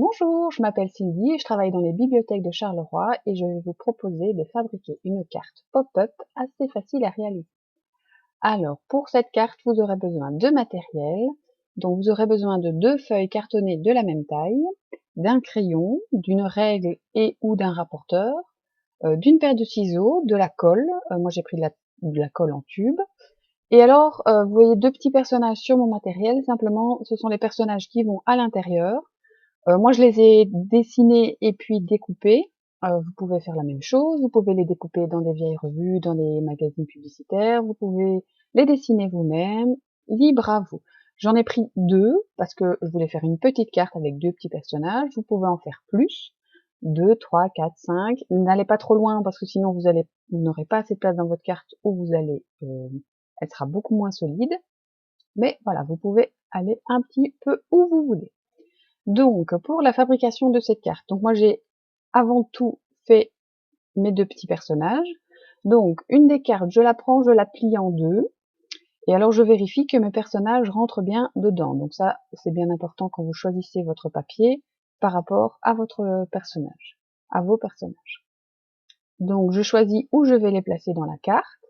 Bonjour, je m'appelle Cindy et je travaille dans les bibliothèques de Charleroi et je vais vous proposer de fabriquer une carte pop-up assez facile à réaliser. Alors, pour cette carte, vous aurez besoin de matériel. Donc, vous aurez besoin de 2 feuilles cartonnées de la même taille, d'un crayon, d'une règle et ou d'un rapporteur, d'une paire de ciseaux, de la colle. Moi, j'ai pris de la colle en tube. Et alors, vous voyez 2 petits personnages sur mon matériel. Simplement, ce sont les personnages qui vont à l'intérieur. Moi, je les ai dessinés et puis découpés. Vous pouvez faire la même chose. Vous pouvez les découper dans des vieilles revues, dans des magazines publicitaires. Vous pouvez les dessiner vous-même. Libre à vous. J'en ai pris 2 parce que je voulais faire une petite carte avec 2 petits personnages. Vous pouvez en faire plus. 2, 3, 4, 5. N'allez pas trop loin parce que sinon vous n'aurez pas assez de place dans votre carte où vous allez, elle sera beaucoup moins solide. Mais voilà, vous pouvez aller un petit peu où vous voulez. Donc, pour la fabrication de cette carte, donc moi j'ai avant tout fait mes 2 petits personnages. Donc, une des cartes, je la prends, je la plie en 2, et alors je vérifie que mes personnages rentrent bien dedans. Donc ça, c'est bien important quand vous choisissez votre papier par rapport à votre personnage, à vos personnages. Donc, je choisis où je vais les placer dans la carte,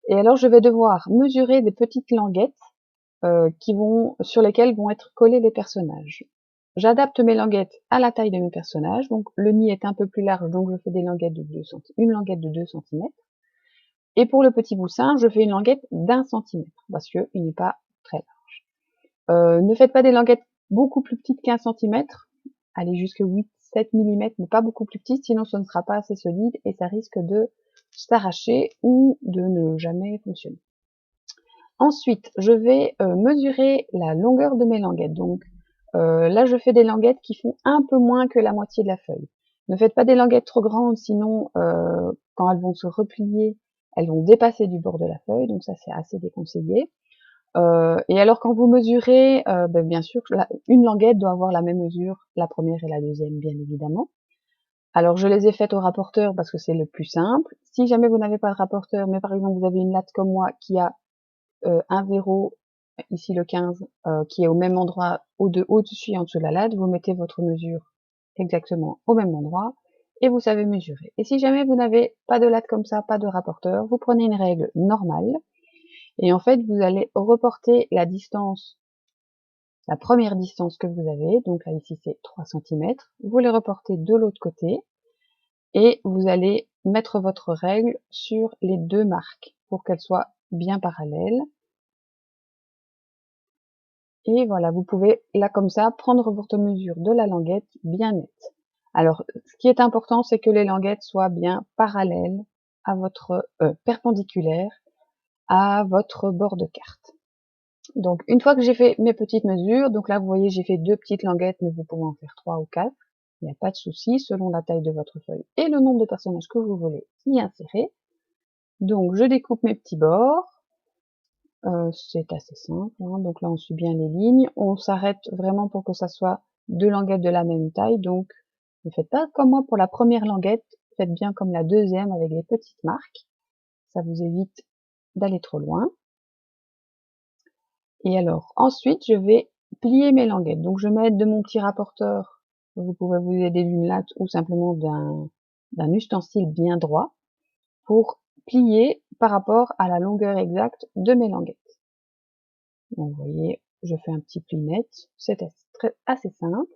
et alors je vais devoir mesurer des petites languettes sur lesquelles vont être collés les personnages. J'adapte mes languettes à la taille de mes personnages, donc le nid est un peu plus large, donc je fais des languettes de 2 cm, une languette de 2 cm. Et pour le petit boussin, je fais une languette d'1 cm, parce qu'il n'est pas très large. Ne faites pas des languettes beaucoup plus petites qu'1 cm, allez jusqu'à 8-7 mm, mais pas beaucoup plus petites, sinon ce ne sera pas assez solide et ça risque de s'arracher ou de ne jamais fonctionner. Ensuite, je vais mesurer la longueur de mes languettes. Donc là, je fais des languettes qui font un peu moins que la moitié de la feuille. Ne faites pas des languettes trop grandes, sinon quand elles vont se replier, elles vont dépasser du bord de la feuille, donc ça c'est assez déconseillé. Et alors quand vous mesurez, bien sûr, une languette doit avoir la même mesure, la première et la deuxième, bien évidemment. Alors je les ai faites au rapporteur parce que c'est le plus simple. Si jamais vous n'avez pas de rapporteur, mais par exemple vous avez une latte comme moi qui a un 0, ici le 15, qui est au même endroit au-dessus et en dessous de la latte, vous mettez votre mesure exactement au même endroit et vous savez mesurer. Et si jamais vous n'avez pas de latte comme ça, pas de rapporteur, vous prenez une règle normale et en fait vous allez reporter la distance, la première distance que vous avez, donc là ici c'est 3 cm, vous les reportez de l'autre côté et vous allez mettre votre règle sur les 2 marques pour qu'elles soient bien parallèles. Et voilà, vous pouvez, là comme ça, prendre votre mesure de la languette bien nette. Alors, ce qui est important, c'est que les languettes soient bien parallèles à votre, perpendiculaires à votre bord de carte. Donc, une fois que j'ai fait mes petites mesures, donc là, vous voyez, j'ai fait 2 petites languettes, mais vous pouvez en faire 3 ou 4. Il n'y a pas de souci, selon la taille de votre feuille et le nombre de personnages que vous voulez y insérer. Donc, je découpe mes petits bords. C'est assez simple, hein. Donc là on suit bien les lignes, on s'arrête vraiment pour que ça soit 2 languettes de la même taille, donc ne faites pas comme moi pour la première languette, faites bien comme la deuxième avec les petites marques, ça vous évite d'aller trop loin. Et alors ensuite je vais plier mes languettes, donc je vais mettre de mon petit rapporteur, vous pouvez vous aider d'une latte ou simplement d'un ustensile bien droit pour plier par rapport à la longueur exacte de mes languettes. Donc, vous voyez, je fais un petit pli net, c'est assez simple.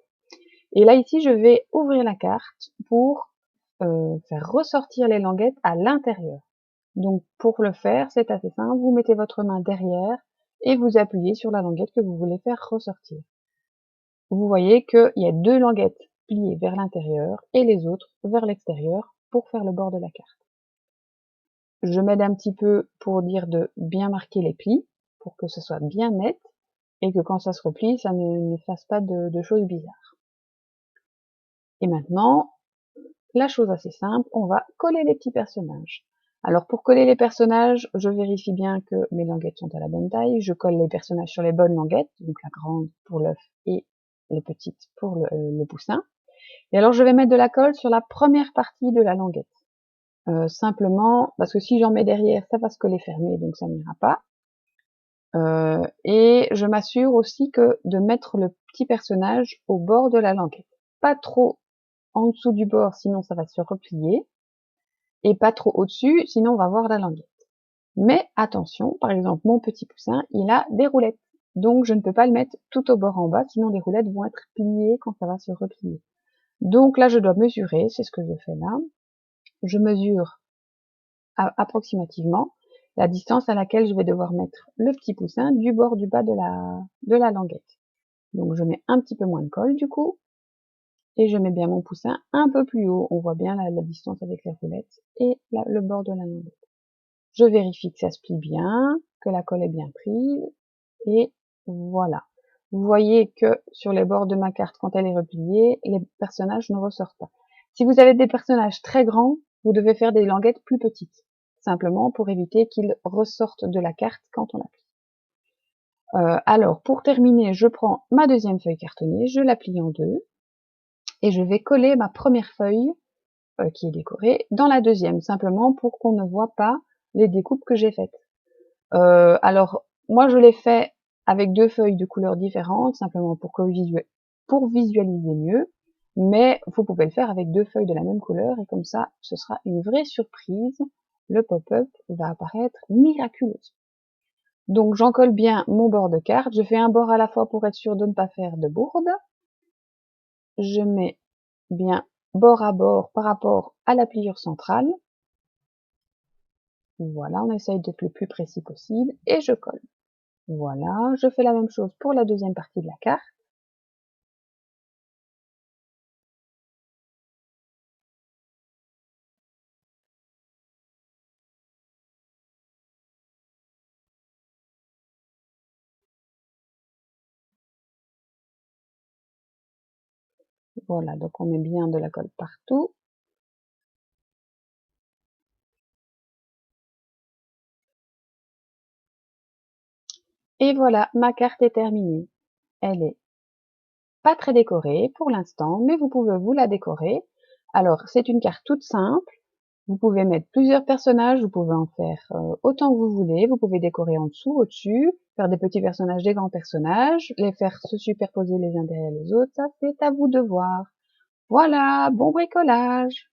Et là, ici, je vais ouvrir la carte pour faire ressortir les languettes à l'intérieur. Donc, pour le faire, c'est assez simple. Vous mettez votre main derrière et vous appuyez sur la languette que vous voulez faire ressortir. Vous voyez qu'il y a 2 languettes pliées vers l'intérieur et les autres vers l'extérieur pour faire le bord de la carte. Je m'aide un petit peu pour dire de bien marquer les plis pour que ce soit bien net et que quand ça se replie, ça ne fasse pas de choses bizarres. Et maintenant, la chose assez simple, on va coller les petits personnages. Alors pour coller les personnages, je vérifie bien que mes languettes sont à la bonne taille, je colle les personnages sur les bonnes languettes, donc la grande pour l'œuf et les petites pour le poussin. Et alors je vais mettre de la colle sur la première partie de la languette. Simplement, parce que si j'en mets derrière, ça va se coller fermé, donc ça n'ira pas. Et je m'assure aussi de mettre le petit personnage au bord de la languette. pas trop en dessous du bord, sinon ça va se replier, et pas trop au-dessus, sinon on va voir la languette. Mais attention, par exemple, mon petit poussin, il a des roulettes. Donc, je ne peux pas le mettre tout au bord en bas, sinon les roulettes vont être pliées quand ça va se replier. Donc là, je dois mesurer, c'est ce que je fais là. Je mesure approximativement la distance à laquelle je vais devoir mettre le petit poussin du bord du bas de la languette. Donc, je mets un petit peu moins de colle, du coup, et je mets bien mon poussin un peu plus haut. On voit bien la distance avec les roulettes et le bord de la languette. Je vérifie que ça se plie bien, que la colle est bien prise, et voilà. Vous voyez que sur les bords de ma carte, quand elle est repliée, les personnages ne ressortent pas. Si vous avez des personnages très grands, vous devez faire des languettes plus petites, simplement pour éviter qu'ils ressortent de la carte quand on la plie. Alors, pour terminer, je prends ma deuxième feuille cartonnée, je la plie en deux, et je vais coller ma première feuille, qui est décorée, dans la deuxième, simplement pour qu'on ne voit pas les découpes que j'ai faites. Alors, moi je l'ai fait avec deux feuilles de couleurs différentes, simplement pour visualiser mieux, mais vous pouvez le faire avec deux feuilles de la même couleur, et comme ça, ce sera une vraie surprise. Le pop-up va apparaître miraculeusement. Donc j'en colle bien mon bord de carte, je fais un bord à la fois pour être sûr de ne pas faire de bourde. Je mets bien bord à bord par rapport à la pliure centrale. Voilà, on essaye d'être le plus précis possible, et je colle. Voilà, je fais la même chose pour la deuxième partie de la carte. Voilà, donc on met bien de la colle partout. Et voilà, ma carte est terminée. Elle est pas très décorée pour l'instant, mais vous pouvez vous la décorer. Alors, c'est une carte toute simple. Vous pouvez mettre plusieurs personnages, vous pouvez en faire autant que vous voulez. Vous pouvez décorer en dessous, au-dessus, faire des petits personnages, des grands personnages, les faire se superposer les uns derrière les autres. Ça, c'est à vous de voir. Voilà, bon bricolage!